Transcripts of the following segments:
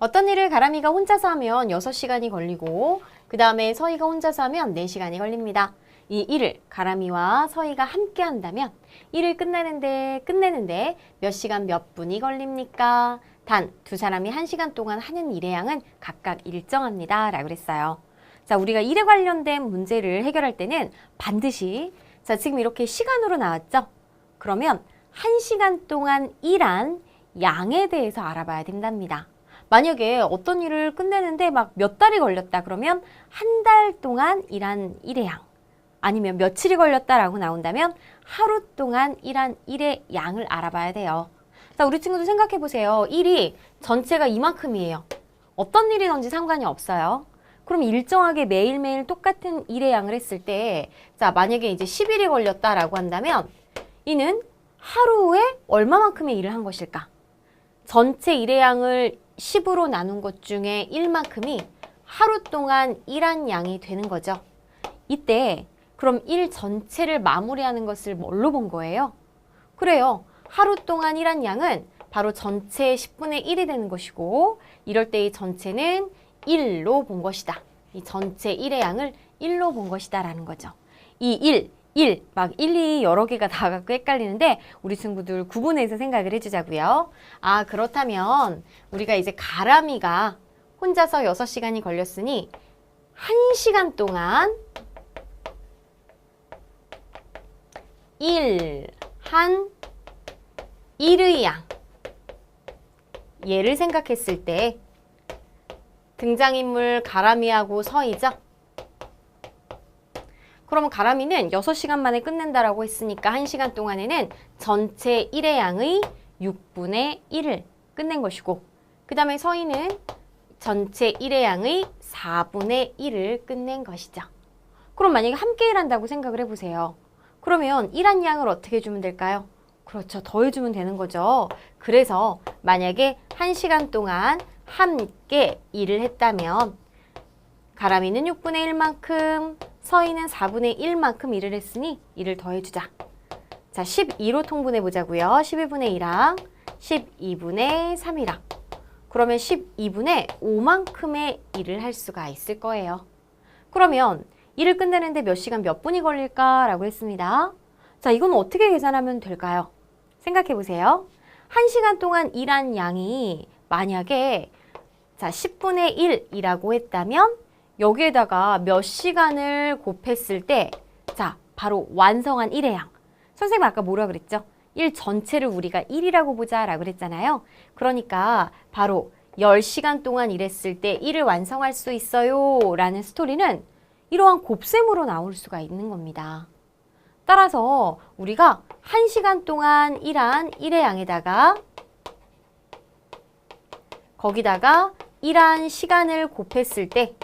어떤 일을 가람이가 혼자서 하면 6시간이 걸리고 그 다음에 서희가 혼자서 하면 4시간이 걸립니다. 이 일을 가람이와 서희가 함께 한다면 일을 끝내는데 몇 시간 몇 분이 걸립니까? 단 두 사람이 1시간 동안 하는 일의 양은 각각 일정합니다. 라고 그랬어요. 자, 우리가 일에 관련된 문제를 해결할 때는 반드시 자, 지금 이렇게 시간으로 나왔죠? 그러면 1시간 동안 일한 양에 대해서 알아봐야 된답니다. 만약에 어떤 일을 끝내는데 막 몇 달이 걸렸다 그러면 한 달 동안 일한 일의 양 아니면 며칠이 걸렸다라고 나온다면 하루 동안 일한 일의 양을 알아봐야 돼요. 자, 우리 친구들 생각해 보세요. 일이 전체가 이만큼이에요. 어떤 일이든지 상관이 없어요. 그럼 일정하게 매일매일 똑같은 일의 양을 했을 때 자, 만약에 이제 10일이 걸렸다라고 한다면 이는 하루에 얼마만큼의 일을 한 것일까? 전체 일의 양을 10으로 나눈 것 중에 1만큼이 하루 동안 일한 양이 되는 거죠. 이때 그럼 일 전체를 마무리하는 것을 뭘로 본 거예요? 그래요. 하루 동안 일한 양은 바로 전체의 10분의 1이 되는 것이고 이럴 때 이 전체는 1로 본 것이다. 이 전체 1의 양을 1로 본 것이다 라는 거죠. 이 1, 막 1이 여러 개가 다 갖고 헷갈리는데 우리 친구들 구분해서 생각을 해주자고요. 아, 그렇다면 우리가 이제 가람이가 혼자서 6시간이 걸렸으니 1시간 동안 일의 양 얘를 생각했을 때 등장인물 가람이하고 서희죠? 그럼 가람이는 6시간 만에 끝낸다라고 했으니까 1시간 동안에는 전체 1의 양의 6분의 1을 끝낸 것이고 그 다음에 서희는 전체 1의 양의 4분의 1을 끝낸 것이죠. 그럼 만약에 함께 일한다고 생각을 해보세요. 그러면 일한 양을 어떻게 해주면 될까요? 그렇죠. 더해주면 되는 거죠. 그래서 만약에 1시간 동안 함께 일을 했다면 가람이는 6분의 1만큼 서희는 4분의 1만큼 일을 했으니 이를 더해주자. 자, 12로 통분해 보자고요. 12분의 1랑 12분의 3이랑 그러면 12분의 5만큼의 일을 할 수가 있을 거예요. 그러면 일을 끝내는데 몇 시간 몇 분이 걸릴까라고 했습니다. 자, 이건 어떻게 계산하면 될까요? 생각해 보세요. 1시간 동안 일한 양이 만약에 자 10분의 1이라고 했다면 여기에다가 몇 시간을 곱했을 때 자, 바로 완성한 1의 양. 선생님 아까 뭐라 그랬죠? 일 전체를 우리가 1이라고 보자라고 그랬잖아요. 그러니까 바로 10시간 동안 일했을 때 1을 완성할 수 있어요 라는 스토리는 이러한 곱셈으로 나올 수가 있는 겁니다. 따라서 우리가 1시간 동안 일한 1의 양에다가 거기다가 일한 시간을 곱했을 때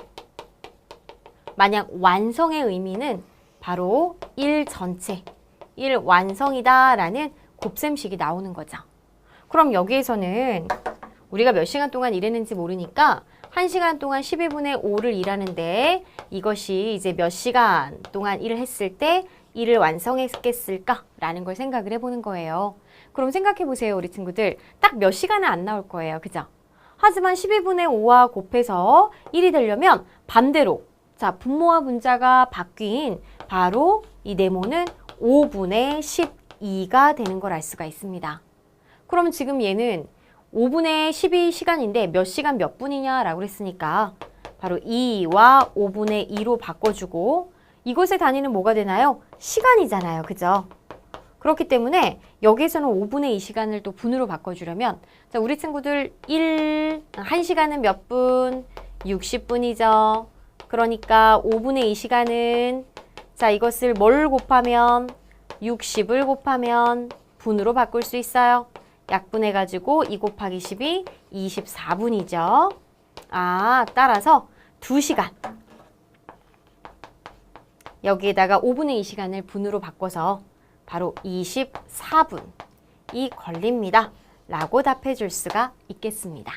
만약 완성의 의미는 바로 일 전체, 일 완성이다 라는 곱셈식이 나오는 거죠. 그럼 여기에서는 우리가 몇 시간 동안 일했는지 모르니까 1시간 동안 12분의 5를 일하는데 이것이 이제 몇 시간 동안 일을 했을 때 일을 완성했겠을까? 라는 걸 생각을 해보는 거예요. 그럼 생각해 보세요, 우리 친구들. 딱 몇 시간은 안 나올 거예요. 그죠? 하지만 12분의 5와 곱해서 1이 되려면 반대로 자, 분모와 분자가 바뀐 바로 이 네모는 5분의 12가 되는 걸 알 수가 있습니다. 그럼 지금 얘는 5분의 12시간인데 몇 시간 몇 분이냐라고 했으니까 바로 2와 5분의 2로 바꿔주고 이곳의 단위는 뭐가 되나요? 시간이잖아요. 그죠? 그렇기 때문에 여기에서는 5분의 2시간을 또 분으로 바꿔주려면 자, 우리 친구들 1시간은 몇 분? 60분이죠. 그러니까 5분의 2시간은 자, 이것을 뭘 곱하면 60을 곱하면 분으로 바꿀 수 있어요. 약분해가지고 2 곱하기 12, 24분이죠. 아, 따라서 2시간. 여기에다가 5분의 2시간을 분으로 바꿔서 바로 24분이 걸립니다. 라고 답해 줄 수가 있겠습니다.